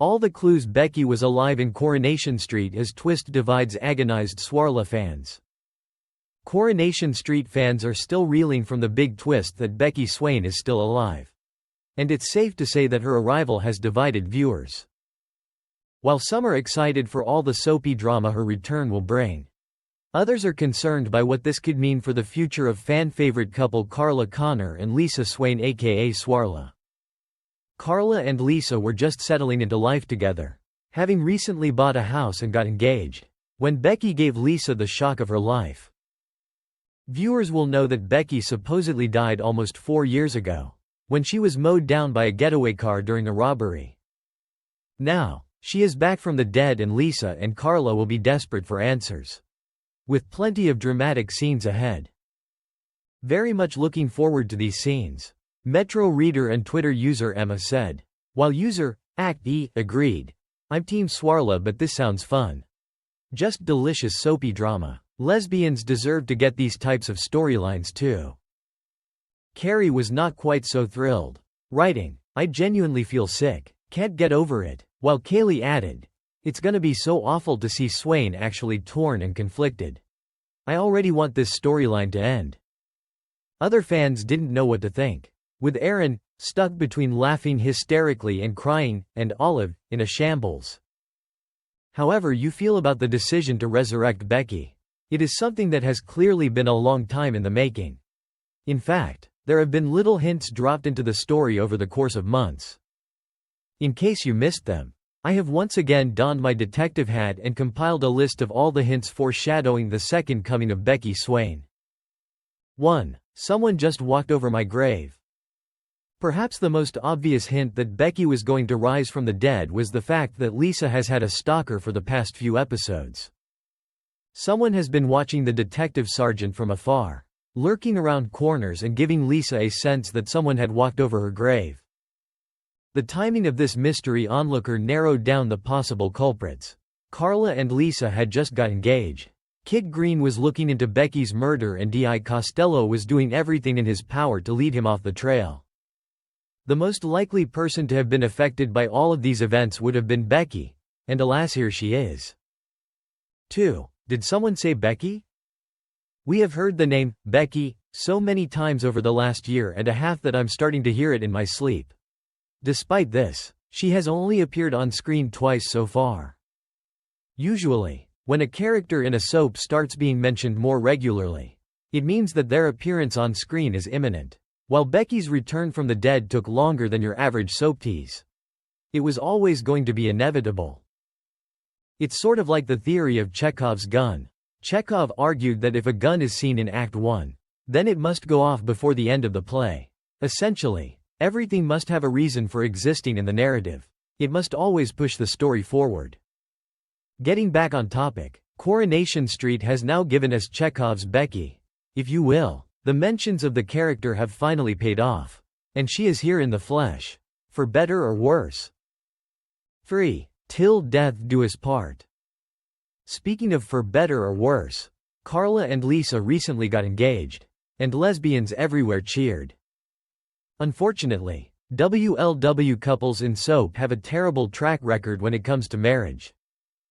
All the clues Becky was alive in Coronation Street as twist divides agonized Swarla fans. Coronation Street fans are still reeling from the big twist that Becky Swain is still alive. And it's safe to say that her arrival has divided viewers. While some are excited for all the soapy drama her return will bring, others are concerned by what this could mean for the future of fan-favorite couple Carla Connor and Lisa Swain aka Swarla. Carla and Lisa were just settling into life together, having recently bought a house and got engaged, when Becky gave Lisa the shock of her life. Viewers will know that Becky supposedly died almost 4 years ago, when she was mowed down by a getaway car during a robbery. Now, she is back from the dead and Lisa and Carla will be desperate for answers, with plenty of dramatic scenes ahead. Very much looking forward to these scenes. Metro reader and Twitter user Emma said. While user @E agreed. I'm team Swarla, but this sounds fun. Just delicious soapy drama. Lesbians deserve to get these types of storylines too. Corrie was not quite so thrilled. Writing, I genuinely feel sick. Can't get over it. While Kaylee added, it's gonna be so awful to see Swain actually torn and conflicted. I already want this storyline to end. Other fans didn't know what to think, with Aaron stuck between laughing hysterically and crying, and Olive in a shambles. However you feel about the decision to resurrect Becky. It is something that has clearly been a long time in the making. In fact, there have been little hints dropped into the story over the course of months. In case you missed them, I have once again donned my detective hat and compiled a list of all the hints foreshadowing the second coming of Becky Swain. 1. Someone just walked over my grave. Perhaps the most obvious hint that Becky was going to rise from the dead was the fact that Lisa has had a stalker for the past few episodes. Someone has been watching the detective sergeant from afar, lurking around corners and giving Lisa a sense that someone had walked over her grave. The timing of this mystery onlooker narrowed down the possible culprits. Carla and Lisa had just got engaged. Kid Green was looking into Becky's murder and Costello was doing everything in his power to lead him off the trail. The most likely person to have been affected by all of these events would have been Becky, and alas here she is. 2. Did someone say Becky? We have heard the name, Becky, so many times over the last year and a half that I'm starting to hear it in my sleep. Despite this, she has only appeared on screen twice so far. Usually, when a character in a soap starts being mentioned more regularly, it means that their appearance on screen is imminent. While Becky's return from the dead took longer than your average soap tease, it was always going to be inevitable. It's sort of like the theory of Chekhov's gun. Chekhov argued that if a gun is seen in Act 1, then it must go off before the end of the play. Essentially, everything must have a reason for existing in the narrative. It must always push the story forward. Getting back on topic, Coronation Street has now given us Chekhov's Becky, if you will. The mentions of the character have finally paid off. And she is here in the flesh. For better or worse. 3. Till death do us part. Speaking of for better or worse, Carla and Lisa recently got engaged. And lesbians everywhere cheered. Unfortunately, WLW couples in soap have a terrible track record when it comes to marriage.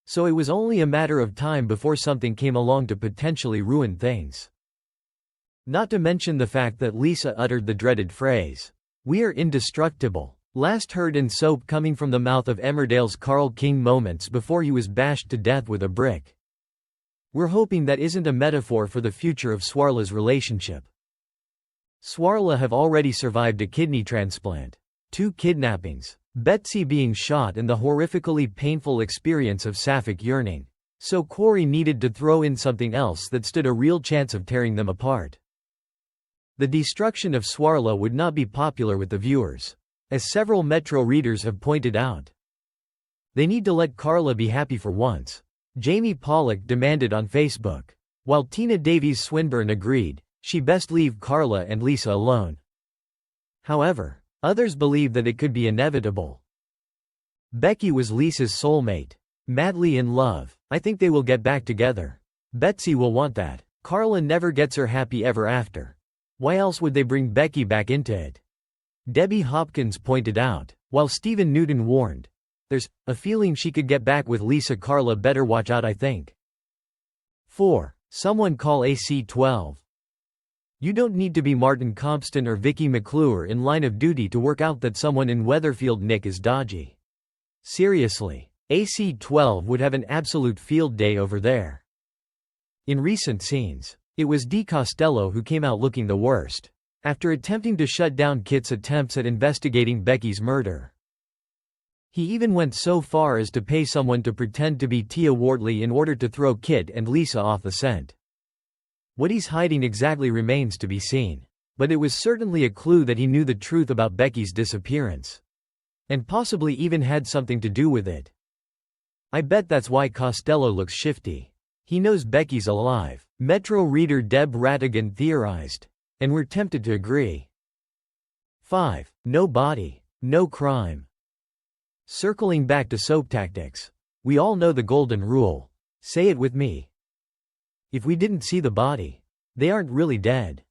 So it was only a matter of time before something came along to potentially ruin things. Not to mention the fact that Lisa uttered the dreaded phrase, "We are indestructible," last heard in soap coming from the mouth of Emmerdale's Carl King moments before he was bashed to death with a brick. We're hoping that isn't a metaphor for the future of Swarla's relationship. Swarla have already survived a kidney transplant, 2 kidnappings, Betsy being shot and the horrifically painful experience of sapphic yearning. So Corrie needed to throw in something else that stood a real chance of tearing them apart. The destruction of Swarla would not be popular with the viewers, as several Metro readers have pointed out. They need to let Carla be happy for once, Jamie Pollock demanded on Facebook. While Tina Davies Swinburne agreed, she best leave Carla and Lisa alone. However, others believe that it could be inevitable. Becky was Lisa's soulmate. Madly in love. I think they will get back together. Betsy will want that. Carla never gets her happy ever after. Why else would they bring Becky back into it? Debbie Hopkins pointed out, while Stephen Newton warned, There's a feeling she could get back with Lisa Carla. Better watch out, I think. 4. Someone call AC-12. You don't need to be Martin Compston or Vicky McClure in Line of Duty to work out that someone in Weatherfield Nick is dodgy. Seriously, AC-12 would have an absolute field day over there. In recent scenes, it was Costello who came out looking the worst, after attempting to shut down Kit's attempts at investigating Becky's murder. He even went so far as to pay someone to pretend to be Tia Wortley in order to throw Kit and Lisa off the scent. What he's hiding exactly remains to be seen, but it was certainly a clue that he knew the truth about Becky's disappearance. And possibly even had something to do with it. I bet that's why Costello looks shifty. He knows Becky's alive, Metro reader Deb Rattigan theorized. And we're tempted to agree. 5. No body, no crime. Circling back to soap tactics. We all know the golden rule. Say it with me. If we didn't see the body, they aren't really dead.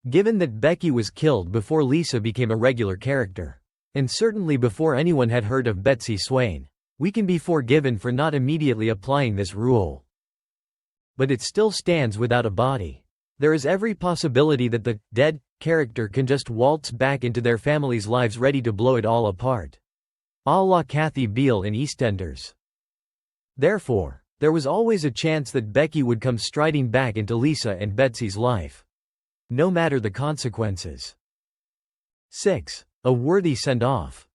Given that Becky was killed before Lisa became a regular character, and certainly before anyone had heard of Betsy Swain, we can be forgiven for not immediately applying this rule. But it still stands without a body. There is every possibility that the dead character can just waltz back into their family's lives ready to blow it all apart. A la Kathy Beale in EastEnders. Therefore, there was always a chance that Becky would come striding back into Lisa and Betsy's life. No matter the consequences. 6. A worthy send-off.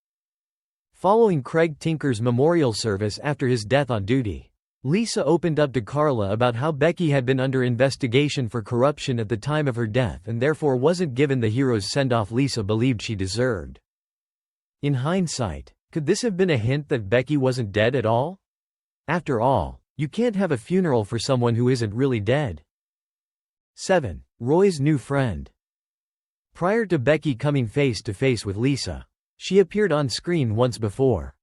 Following Craig Tinker's memorial service after his death on duty, Lisa opened up to Carla about how Becky had been under investigation for corruption at the time of her death and therefore wasn't given the hero's send-off Lisa believed she deserved. In hindsight, could this have been a hint that Becky wasn't dead at all? After all, you can't have a funeral for someone who isn't really dead. 7. Roy's new friend. Prior to Becky coming face to face with Lisa, she appeared on screen once before.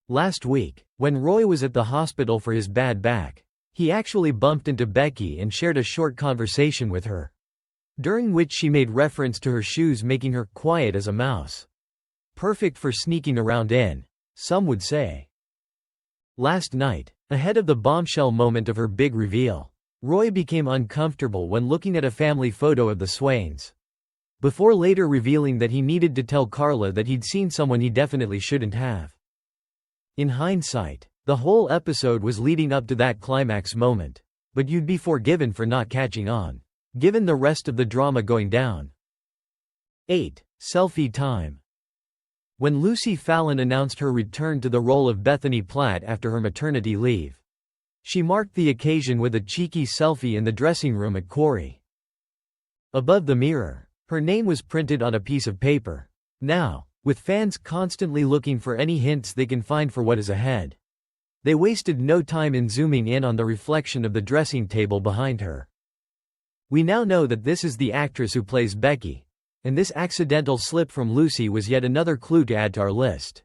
Last week, when Roy was at the hospital for his bad back, he actually bumped into Becky and shared a short conversation with her, during which she made reference to her shoes making her quiet as a mouse. Perfect for sneaking around in, some would say. Last night, ahead of the bombshell moment of her big reveal, Roy became uncomfortable when looking at a family photo of the Swains, before later revealing that he needed to tell Carla that he'd seen someone he definitely shouldn't have. In hindsight, the whole episode was leading up to that climax moment, but you'd be forgiven for not catching on, given the rest of the drama going down. 8. Selfie time. When Lucy Fallon announced her return to the role of Bethany Platt after her maternity leave, she marked the occasion with a cheeky selfie in the dressing room at Corrie. Above the mirror, her name was printed on a piece of paper. Now, with fans constantly looking for any hints they can find for what is ahead, they wasted no time in zooming in on the reflection of the dressing table behind her. We now know that this is the actress who plays Becky, and this accidental slip from Lucy was yet another clue to add to our list.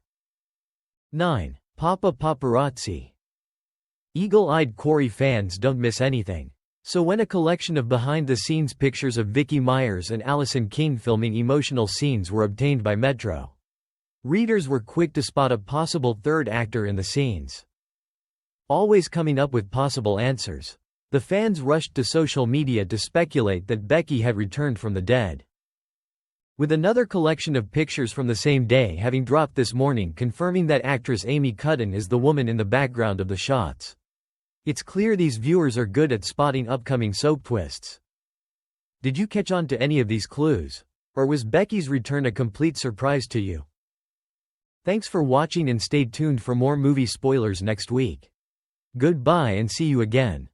9. Papa Paparazzi. Eagle-eyed Corrie fans don't miss anything. So when a collection of behind-the-scenes pictures of Vicky Myers and Allison King filming emotional scenes were obtained by Metro, readers were quick to spot a possible third actor in the scenes. Always coming up with possible answers, the fans rushed to social media to speculate that Becky had returned from the dead. With another collection of pictures from the same day having dropped this morning confirming that actress Amy Cudden is the woman in the background of the shots. It's clear these viewers are good at spotting upcoming soap twists. Did you catch on to any of these clues? Or was Becky's return a complete surprise to you? Thanks for watching and stay tuned for more movie spoilers next week. Goodbye and see you again.